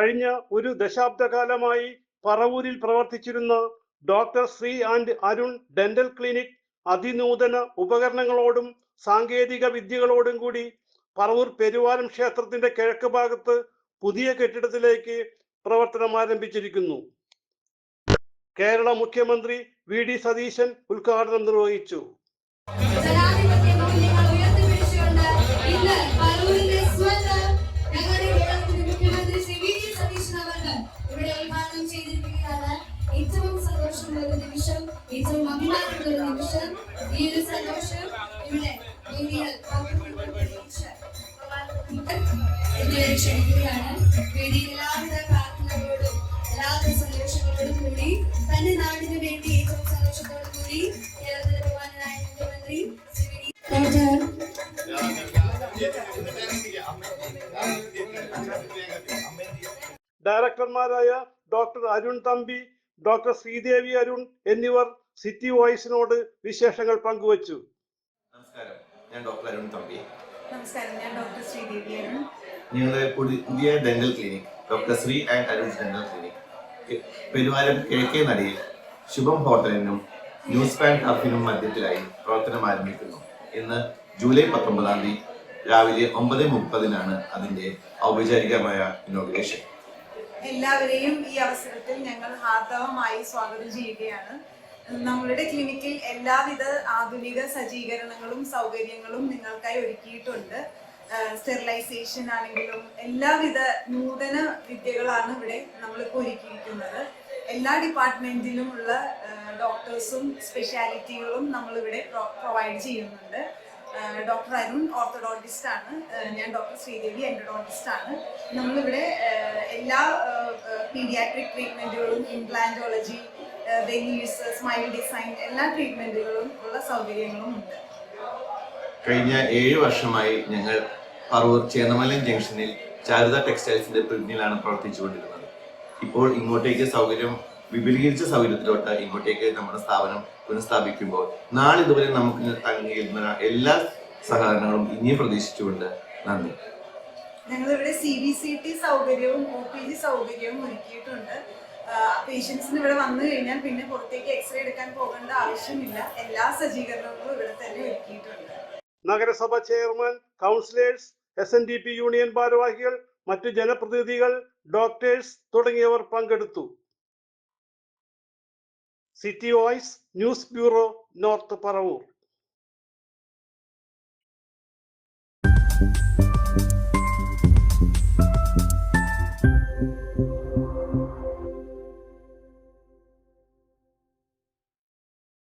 കഴിഞ്ഞ ഒരു ദശാബ്ദകാലമായി പറവൂരിൽ പ്രവർത്തിച്ചിരുന്ന doctor Sree and Arun dental clinic അതിനൂതന ഉപകരണങ്ങളോടും സാങ്കേതിക വിദ്യകളോടും കൂടി പറവൂർ പെരുവാരം ക്ഷേത്രത്തിന്റെ കിഴക്ക് ഭാഗത്ത് പുതിയ കെട്ടിടത്തിലേക്ക് പ്രവർത്തനം ആരംഭിച്ചിരിക്കുന്നു. കേരള മുഖ്യമന്ത്രി വി ഡി സതീശൻ ഉദ്ഘാടനം നിർവഹിച്ചു. ഏറ്റവും സന്തോഷമുള്ള ഒരു നിമിഷം, ഏറ്റവും അഭിമാനമുള്ള ഒരു നിമിഷം. ഈ ഒരു സന്തോഷം ഇവിടെ ക്ഷണിക്കുകയാണ്. വേദിയിൽ എല്ലാവിധ പ്രാർത്ഥനകളോടും എല്ലാവിധ സന്തോഷങ്ങളോടും കൂടി തന്റെ നാടിനു വേണ്ടി ഏറ്റവും സന്തോഷത്തോടു കൂടി കേരളത്തിലെ ബഹുമാനനായ മുഖ്യമന്ത്രി ഡയറക്ടർമാരായ ഡോക്ടർ അരുൺ തമ്പി, ഡോക്ടർ ശ്രീദേവി അരുൺ എന്നിവർ സിറ്റി വോയിസിനോട് വിശേഷങ്ങൾ പങ്കുവച്ചു. നമസ്കാരം, ഞാൻ ഡോക്ടർ അരുൺ തമ്പി. നമസ്കാരം, ഞാൻ ഡോക്ടർ ശ്രീദേവി അരുൺ. ഞങ്ങളുടെ പുതിയ dental clinic doctor Sree and Arun dental clinic Peruvaram കിഴക്കേ നടയിൽ ശുഭം ഹോട്ടലിനും ന്യൂസ് ബാങ്ക് ഹബിനും മധ്യത്തിലായി പ്രവർത്തനം ആരംഭിക്കുന്നു. ഇന്ന് ജൂലൈ 19 രാവിലെ 9:30 അതിന്റെ ഔപചാരികമായ ഇനോഗ്രേഷൻ. എല്ലാവരെയും ഈ അവസരത്തിൽ ഞങ്ങൾ ഹാർദവമായി സ്വാഗതം ചെയ്യുകയാണ്. നമ്മളുടെ ക്ലിനിക്കിൽ എല്ലാവിധ ആധുനിക സജ്ജീകരണങ്ങളും സൗകര്യങ്ങളും നിങ്ങൾക്കായി ഒരുക്കിയിട്ടുണ്ട്. സ്റ്റെറിലൈസേഷൻ ആണെങ്കിലും എല്ലാവിധ നൂതന വിദ്യകളാണ് ഇവിടെ നമ്മളിപ്പോൾ ഒരുക്കിയിരിക്കുന്നത്. എല്ലാ ഡിപ്പാർട്ട്മെന്റിലുമുള്ള ഡോക്ടേഴ്സും സ്പെഷ്യാലിറ്റികളും നമ്മളിവിടെ പ്രൊവൈഡ് ചെയ്യുന്നുണ്ട്. ഡോക്ടർ അരുൺ ഓർത്തോഡോണ്ടിസ്റ്റ് ആണ്, ഞാൻ ഡോക്ടർ ശ്രീദേവി എൻഡോഡോണ്ടിസ്റ്റ് ആണ്. നമ്മളിവിടെ എല്ലാ പീഡിയാട്രിക് ട്രീറ്റ്മെന്റുകളും, ഇംപ്ലാന്റോളജി, വെനീഴ്സ്, സ്മൈൽ ഡിസൈൻ എല്ലാ ട്രീറ്റ്മെന്റുകളും ഉള്ള സൗകര്യങ്ങളും ഉണ്ട്. കഴിഞ്ഞ 7 വർഷമായി ഞങ്ങൾ പറവൂർ ചേന്നമലൻ ജംഗ്ഷനിൽ ചാരുത ടെക്സ്റ്റൈൽസിന്റെ പിന്നിലാണ് പ്രവർത്തിച്ചുകൊണ്ടിരുന്നത്. ഇപ്പോൾ ഇങ്ങോട്ടേക്ക് വിപുലീകരിച്ച സൗകര്യത്തിലോട്ട് ഇങ്ങോട്ടേക്ക് നമ്മുടെ സ്ഥാപനം പുനഃസ്ഥാപിക്കുമ്പോൾ നാളിതുവരെ നമുക്ക് നൽകിയിരുന്ന എല്ലാ സഹകരണങ്ങളും ഇനിയും പ്രതീക്ഷിച്ചുകൊണ്ട് നന്ദി. ഞങ്ങളിവിടെ CBCT സൗകര്യവും OPG സൗകര്യവും ഒരുക്കിയിട്ടുണ്ട്. പേഷ്യൻസിന് ഇവിടെ വന്നു കഴിഞ്ഞാൽ പിന്നെ പുറത്തേക്ക് എക്സ്റേ എടുക്കാൻ പോകേണ്ട ആവശ്യമില്ല. എല്ലാ സജ്ജീകരണങ്ങളും ഇവിടെ തന്നെ ഒരുക്കിയിട്ടുണ്ട്. നഗരസഭ ചെയർമാൻ, കൗൺസിലേഴ്സ്, SNDP യൂണിയൻ ഭാരവാഹികൾ, മറ്റു ജനപ്രതിനിധികൾ, ഡോക്ടേഴ്സ് തുടങ്ങിയവർ പങ്കെടുത്തു. City voice news bureau, north Paravur.